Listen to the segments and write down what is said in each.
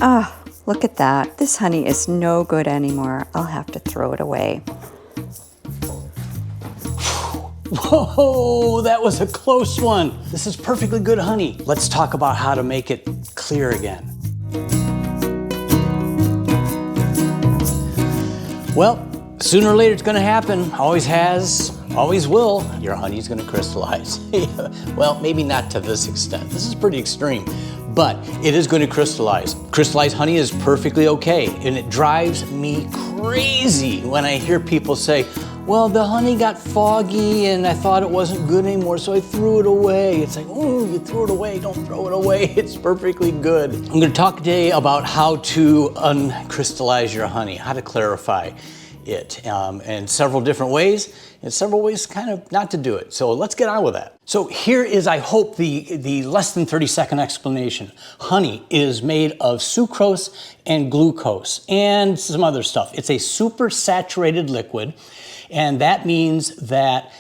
Ah, look at that. This honey is no good anymore. I'll have to throw it away. Whoa, that was a close one. This is perfectly good honey. Let's talk about how to make it clear again. Well, sooner or later it's gonna happen. Always has, always will. Your honey's gonna crystallize. Well, maybe not to this extent. This is pretty extreme, but it is going to crystallize. Crystallized honey is perfectly okay, and it drives me crazy when I hear people say, well, the honey got foggy and I thought it wasn't good anymore, so I threw it away. It's like, oh, you threw it away, don't throw it away. It's perfectly good. I'm gonna talk today about how to uncrystallize your honey, how to clarify it, in several different ways, and several ways kind of not to do it. So let's get on with that. So here is, I hope, the less than 30-second explanation. Honey is made of sucrose and glucose and some other stuff. It's a super saturated liquid. And that means that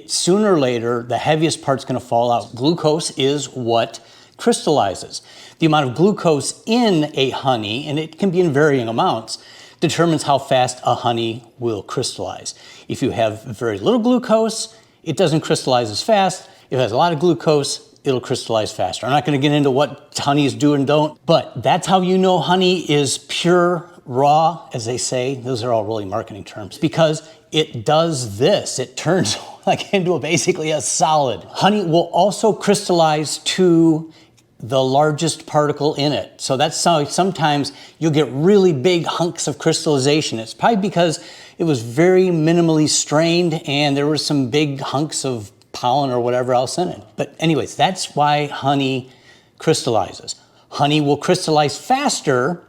sooner or later, the heaviest part's gonna fall out. Glucose is what crystallizes. The amount of glucose in a honey, and it can be in varying amounts, determines how fast a honey will crystallize. If you have very little glucose, it doesn't crystallize as fast. If it has a lot of glucose, it'll crystallize faster. I'm not gonna get into what honeys do and don't, but that's how you know honey is pure, raw, as they say. Those are all really marketing terms, because it does this. It turns like into basically a solid. Honey will also crystallize to the largest particle in it. So that's how sometimes you'll get really big hunks of crystallization. It's probably because it was very minimally strained and there were some big hunks of pollen or whatever else in it. But anyways, that's why honey crystallizes. Honey will crystallize faster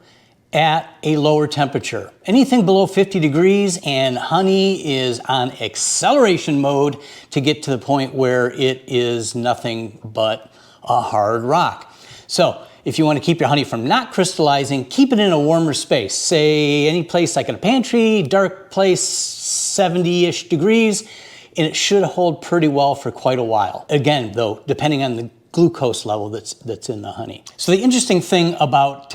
at a lower temperature. Anything below 50 degrees and honey is on acceleration mode to get to the point where it is nothing but a hard rock. So if you want to keep your honey from not crystallizing, keep it in a warmer space. Say any place like in a pantry, dark place, 70-ish degrees, and it should hold pretty well for quite a while. Again, though, depending on the glucose level that's in the honey. So the interesting thing about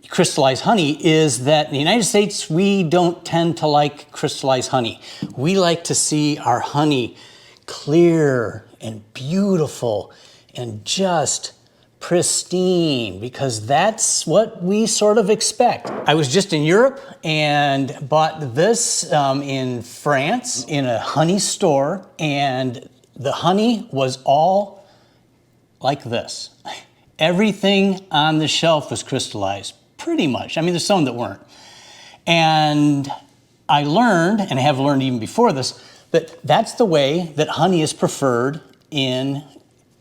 crystallized honey is that in the United States, we don't tend to like crystallized honey. We like to see our honey clear and beautiful and just pristine, because that's what we sort of expect. I was just in Europe and bought this in France in a honey store, and the honey was all like this. Everything on the shelf was crystallized, pretty much. I mean, there's some that weren't. And I learned, and I have learned even before this, that that's the way that honey is preferred in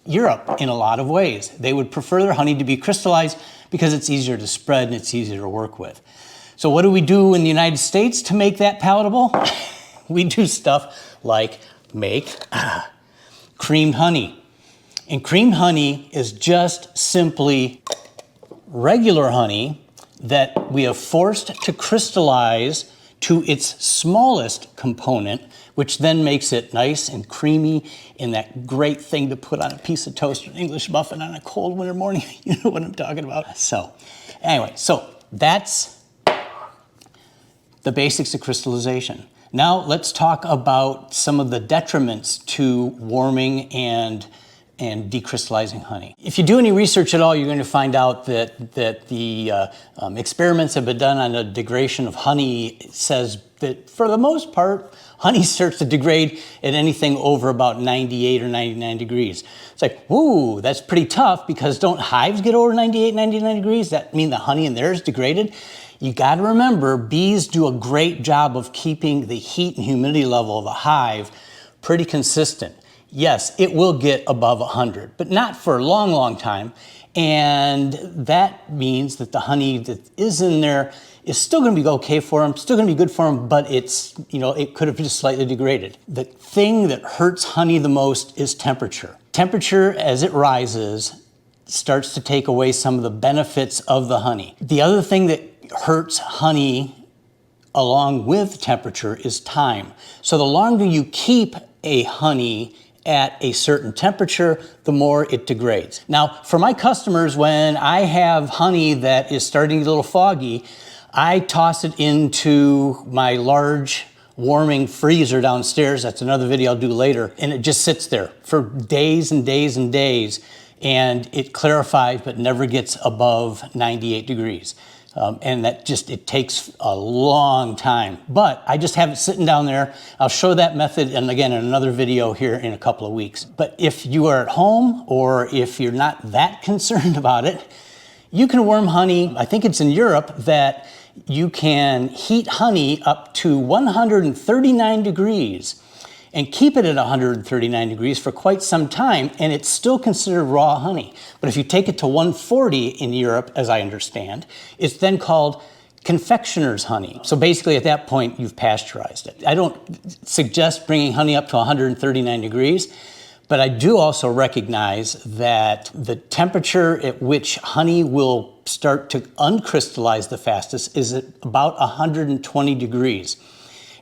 Europe in a lot of ways. They would prefer their honey to be crystallized because it's easier to spread and it's easier to work with. So what do we do in the United States to make that palatable? We do stuff like make creamed honey. And creamed honey is just simply regular honey that we have forced to crystallize to its smallest component, which then makes it nice and creamy and that great thing to put on a piece of toast or an English muffin on a cold winter morning. You know what I'm talking about. So anyway, so that's the basics of crystallization. Now let's talk about some of the detriments to warming and decrystallizing honey. If you do any research at all, you're going to find out that the experiments have been done on the degradation of honey. It says that for the most part, honey starts to degrade at anything over about 98 or 99 degrees. It's like, ooh, that's pretty tough, because don't hives get over 98, 99 degrees? That mean the honey in there is degraded? You got to remember, bees do a great job of keeping the heat and humidity level of a hive pretty consistent. Yes, it will get above 100, but not for a long, long time. And that means that the honey that is in there is still going to be okay for them, still going to be good for them, but it's, it could have just slightly degraded. The thing that hurts honey the most is temperature. Temperature, as it rises, starts to take away some of the benefits of the honey. The other thing that hurts honey along with temperature is time. So the longer you keep a honey at a certain temperature, the more it degrades. Now, for my customers, when I have honey that is starting to get a little foggy, I toss it into my large warming freezer downstairs. That's another video I'll do later. And it just sits there for days and days and days. And it clarifies, but never gets above 98 degrees. And that just, it takes a long time. But I just have it sitting down there. I'll show that method, and again, in another video here in a couple of weeks. But if you are at home, or if you're not that concerned about it, you can warm honey. I think it's in Europe that you can heat honey up to 139 degrees and keep it at 139 degrees for quite some time, and it's still considered raw honey. But if you take it to 140 in Europe, as I understand, it's then called confectioner's honey. So basically at that point, you've pasteurized it. I don't suggest bringing honey up to 139 degrees, but I do also recognize that the temperature at which honey will start to uncrystallize the fastest is at about 120 degrees.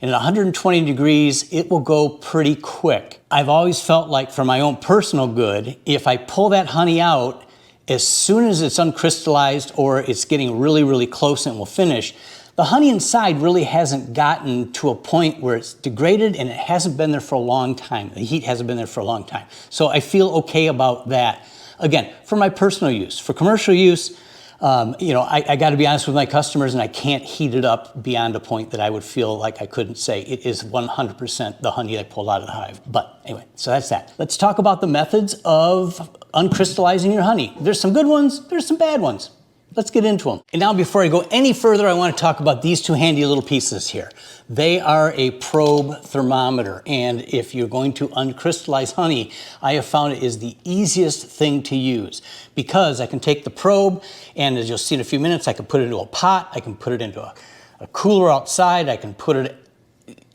And at 120 degrees, it will go pretty quick. I've always felt like, for my own personal good, if I pull that honey out, as soon as it's uncrystallized or it's getting really, really close and will finish, the honey inside really hasn't gotten to a point where it's degraded, and it hasn't been there for a long time. The heat hasn't been there for a long time. So I feel okay about that. Again, for my personal use. For commercial use, I got to be honest with my customers, and I can't heat it up beyond a point that I would feel like I couldn't say it is 100% the honey I pulled out of the hive. But anyway, so that's that. Let's talk about the methods of uncrystallizing your honey. There's some good ones, there's some bad ones. Let's get into them. And now, before I go any further, I want to talk about these two handy little pieces here. They are a probe thermometer, and if you're going to uncrystallize honey, I have found it is the easiest thing to use, because I can take the probe, and as you'll see in a few minutes, I can put it into a pot, I can put it into a cooler outside, I can put it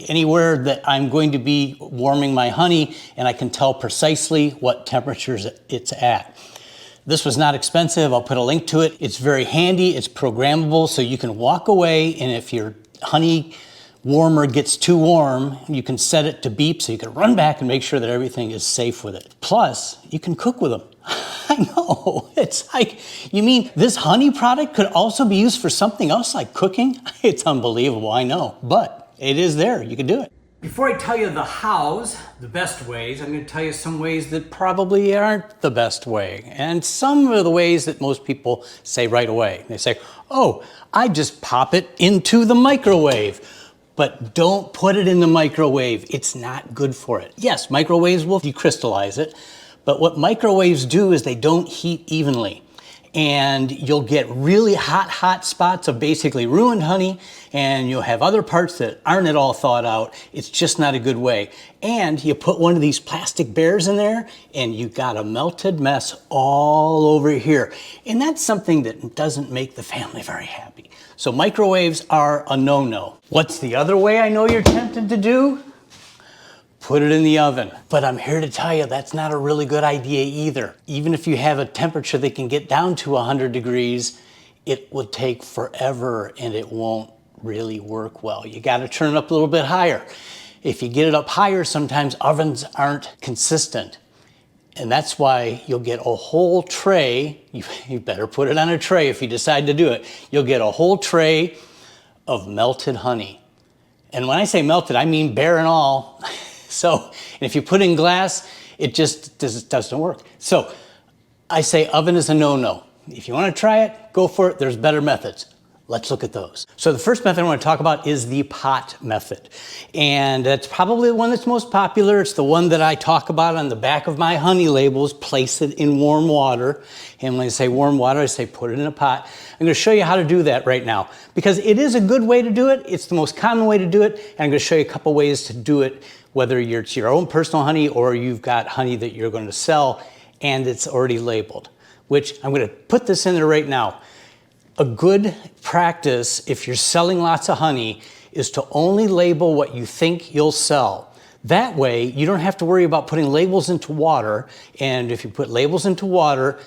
anywhere that I'm going to be warming my honey, and I can tell precisely what temperatures it's at. This was not expensive. I'll put a link to it. It's very handy. It's programmable, so you can walk away, and if your honey warmer gets too warm, you can set it to beep, so you can run back and make sure that everything is safe with it. Plus, you can cook with them. I know. It's like, you mean this honey product could also be used for something else like cooking? It's unbelievable, I know. But it is there. You can do it. Before I tell you the hows, the best ways, I'm going to tell you some ways that probably aren't the best way. And some of the ways that most people say right away. They say, oh, I just pop it into the microwave. But don't put it in the microwave. It's not good for it. Yes, microwaves will decrystallize it, but what microwaves do is they don't heat evenly. And you'll get really hot spots of basically ruined honey, and you'll have other parts that aren't at all thawed out. It's just not a good way. And you put one of these plastic bears in there, and you got a melted mess all over here. And that's something that doesn't make the family very happy. So microwaves are a no-no. What's the other way I know you're tempted to do? Put it in the oven. But I'm here to tell you that's not a really good idea either. Even if you have a temperature that can get down to 100 degrees, it will take forever and it won't really work well. You gotta turn it up a little bit higher. If you get it up higher, sometimes ovens aren't consistent. And that's why you'll get a whole tray. You better put it on a tray if you decide to do it. You'll get a whole tray of melted honey. And when I say melted, I mean bare and all. So, and if you put in glass, it just doesn't work. So I say oven is a no-no. If you want to try it, go for it. There's better methods. Let's look at those. So the first method I want to talk about is the pot method. And that's probably the one that's most popular. It's the one that I talk about on the back of my honey labels. Place it in warm water. And when I say warm water, I say put it in a pot. I'm going to show you how to do that right now, because it is a good way to do it. It's the most common way to do it. And I'm going to show you a couple ways to do it, whether it's your own personal honey or you've got honey that you're going to sell and it's already labeled, which I'm going to put this in there right now. A good practice, if you're selling lots of honey, is to only label what you think you'll sell. That way, you don't have to worry about putting labels into water, and if you put labels into water,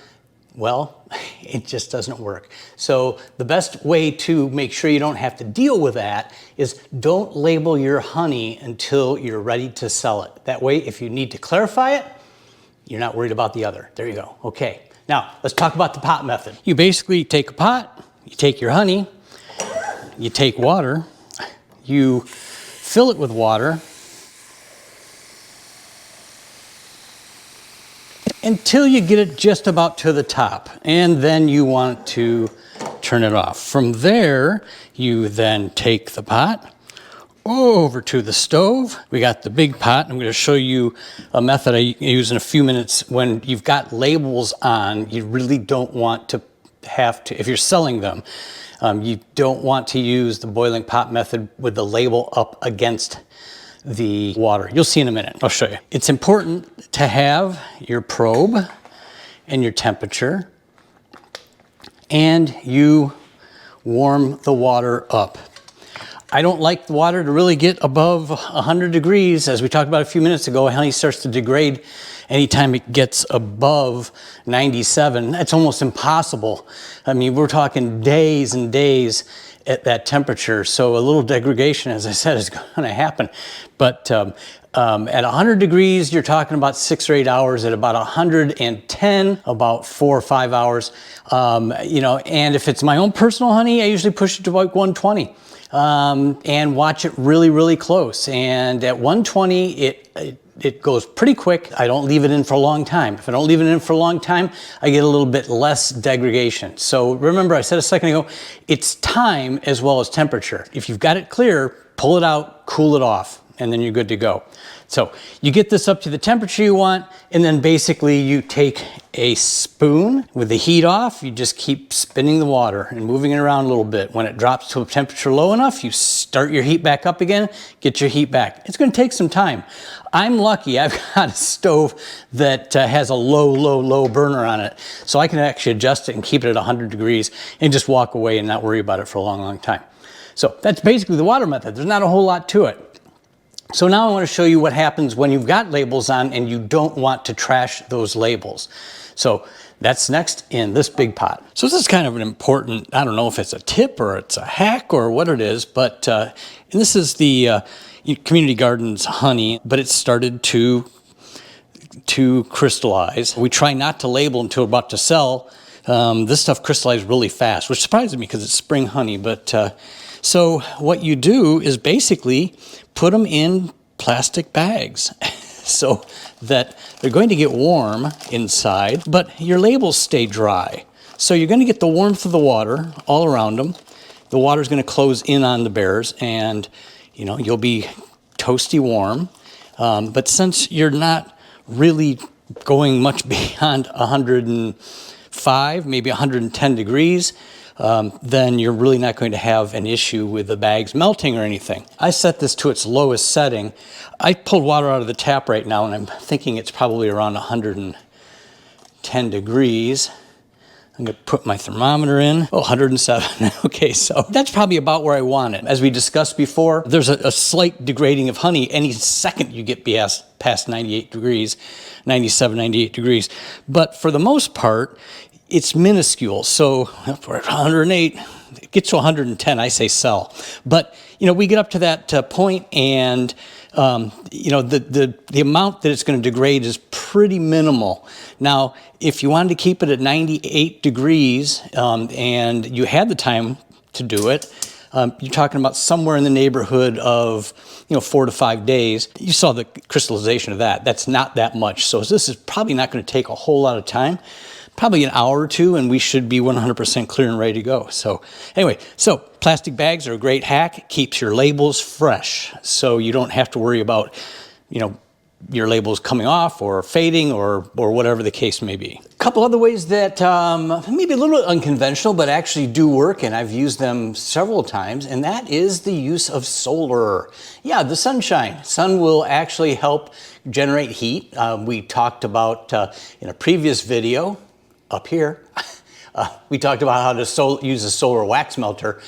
Well, it just doesn't work. So the best way to make sure you don't have to deal with that is don't label your honey until you're ready to sell it. That way, if you need to clarify it, you're not worried about the other. There you go. Okay. Now, let's talk about the pot method. You basically take a pot, you take your honey, you take water, you fill it with water until you get it just about to the top, and then you want to turn it off. From there, you then take the pot over to the stove. We got the big pot. I'm going to show you a method I use in a few minutes. When you've got labels on, you really don't want to have to, if you're selling them, you don't want to use the boiling pot method with the label up against the water. You'll see in a minute. I'll show you. It's important to have your probe and your temperature, and you warm the water up. I don't like the water to really get above 100 degrees. As we talked about a few minutes ago, honey starts to degrade anytime it gets above 97. That's almost impossible. I mean, we're talking days and days at that temperature. So a little degradation, as I said, is going to happen. But at 100 degrees, you're talking about 6 or 8 hours. At about 110, about 4 or 5 hours. You know, and if it's my own personal honey, I usually push it to like 120. And watch it really, really close. And at 120, it goes pretty quick. I don't leave it in for a long time. If I don't leave it in for a long time, I get a little bit less degradation. So remember, I said a second ago, it's time as well as temperature. If you've got it clear, pull it out, cool it off, and then you're good to go. So you get this up to the temperature you want, and then basically you take a spoon with the heat off, you just keep spinning the water and moving it around a little bit. When it drops to a temperature low enough, you start your heat back up again, get your heat back. It's going to take some time. I'm lucky, I've got a stove that has a low burner on it, so I can actually adjust it and keep it at 100 degrees and just walk away and not worry about it for a long time. So that's basically the water method. There's not a whole lot to it. So now I want to show you what happens when you've got labels on and you don't want to trash those labels. So that's next in this big pot. So this is kind of an important, I don't know if it's a tip or it's a hack or what it is, but and this is the Community Gardens honey, but it started to crystallize. We try not to label until we're about to sell. This stuff crystallized really fast, which surprises me because it's spring honey, but so what you do is basically put them in plastic bags so that they're going to get warm inside, but your labels stay dry. So you're going to get the warmth of the water all around them. The water's going to close in on the bears, and you know, you'll be toasty warm. But since you're not really going much beyond 105, maybe 110 degrees, then you're really not going to have an issue with the bags melting or anything. I set this to its lowest setting. I pulled water out of the tap right now, and I'm thinking it's probably around 110 degrees. I'm going to put my thermometer in. Oh, 107. Okay, so that's probably about where I want it. As we discussed before, there's a slight degrading of honey any second you get past 98 degrees, 97, 98 degrees. But for the most part, it's minuscule. So if we're at 108, it gets to 110, I say sell. But, you know, we get up to that point, and you know, the amount that it's going to degrade is pretty minimal. Now, if you wanted to keep it at 98 degrees and you had the time to do it, you're talking about somewhere in the neighborhood of, you know, 4 to 5 days. You saw the crystallization of that. That's not that much. So this is probably not going to take a whole lot of time. Probably an hour or two, and we should be 100% clear and ready to go. So anyway, so plastic bags are a great hack. It keeps your labels fresh, so you don't have to worry about, you know, your labels coming off or fading or whatever the case may be. A couple other ways that maybe a little bit unconventional, but actually do work, and I've used them several times, and that is the use of solar. Yeah, the sunshine. Sun will actually help generate heat. We talked about in a previous video up here, we talked about how to use a solar wax melter.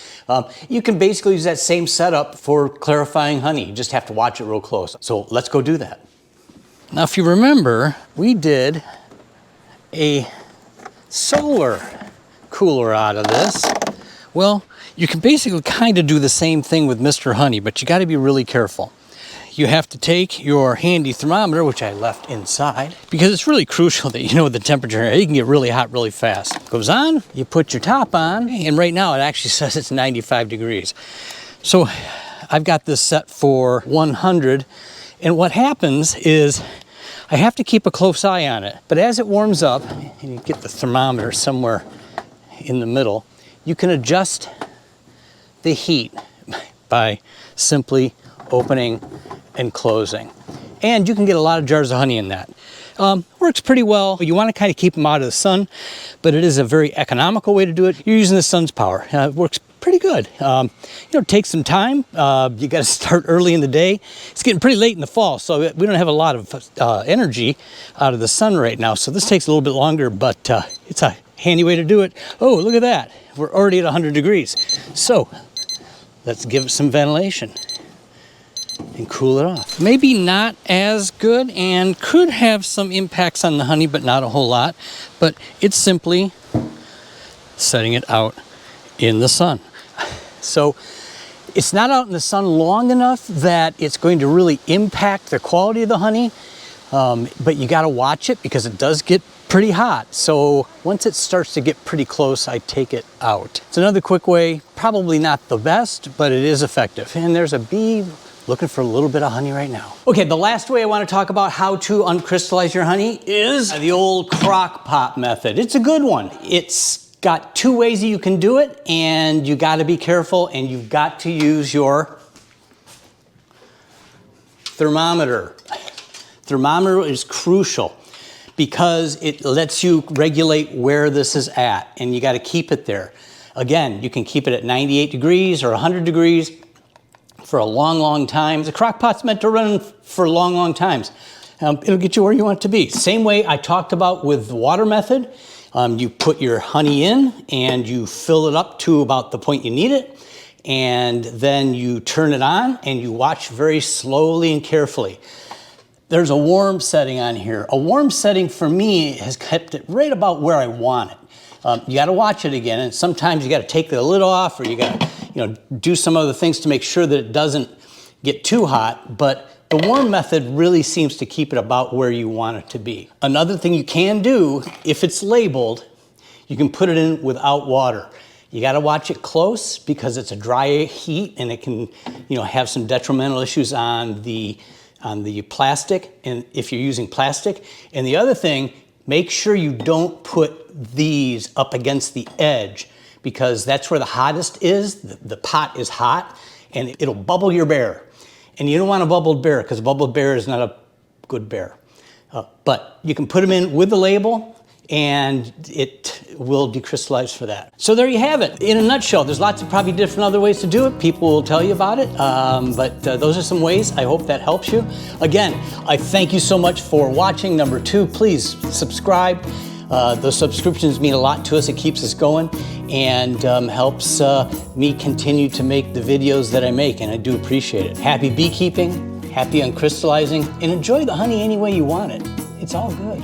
You can basically use that same setup for clarifying honey. You just have to watch it real close. So let's go do that. Now, if you remember, we did a solar cooler out of this. Well, you can basically kind of do the same thing with Mr. Honey, but you got to be really careful. You have to take your handy thermometer, which I left inside, because it's really crucial that you know the temperature. It can get really hot really fast. It goes on, you put your top on, and right now it actually says it's 95 degrees. So I've got this set for 100, and what happens is I have to keep a close eye on it. But as it warms up, and you get the thermometer somewhere in the middle, you can adjust the heat by simply opening and closing. And you can get a lot of jars of honey in that. Works pretty well. You want to kind of keep them out of the sun, but it is a very economical way to do it. You're using the sun's power. It works pretty good. You know, it takes some time. You got to start early in the day. It's getting pretty late in the fall, so we don't have a lot of energy out of the sun right now. So this takes a little bit longer, but it's a handy way to do it. Oh, look at that. We're already at 100 degrees. So let's give it some ventilation and cool it off. Maybe not as good and could have some impacts on the honey, but not a whole lot. But it's simply setting it out in the sun. So it's not out in the sun long enough that it's going to really impact the quality of the honey, but you got to watch it because it does get pretty hot. So once it starts to get pretty close, I take it out. It's another quick way, probably not the best, but it is effective. And there's a bee looking for a little bit of honey right now. Okay, the last way I want to talk about how to uncrystallize your honey is the old crock pot method. It's a good one. It's got two ways that you can do it, and you got to be careful, and you've got to use your thermometer. Thermometer is crucial because it lets you regulate where this is at, and you got to keep it there. Again, you can keep it at 98 degrees or 100 degrees for a long, long time. The crock pot's meant to run for long, long times. It'll get you where you want it to be. Same way I talked about with the water method. You put your honey in and you fill it up to about the point you need it, and then you turn it on and you watch very slowly and carefully. There's a warm setting on here. A warm setting for me has kept it right about where I want it. You got to watch it again, and sometimes you got to take the lid off, or you got to, do some other things to make sure that it doesn't get too hot. But the warm method really seems to keep it about where you want it to be. Another thing you can do, if it's labeled, you can put it in without water. You got to watch it close because it's a dry heat, and it can, have some detrimental issues on the plastic, and if you're using plastic. And the other thing, make sure you don't put these up against the edge, because that's where the hottest is. The pot is hot, and it'll bubble your bear. And you don't want a bubbled bear, because a bubbled bear is not a good bear. But you can put them in with the label, and it will decrystallize for that. So there you have it. In a nutshell, there's lots of probably different other ways to do it. People will tell you about it, but those are some ways. I hope that helps you. Again, I thank you so much for watching. Number 2, please subscribe. Those subscriptions mean a lot to us. It keeps us going and helps me continue to make the videos that I make, and I do appreciate it. Happy beekeeping, happy uncrystallizing, and enjoy the honey any way you want it. It's all good.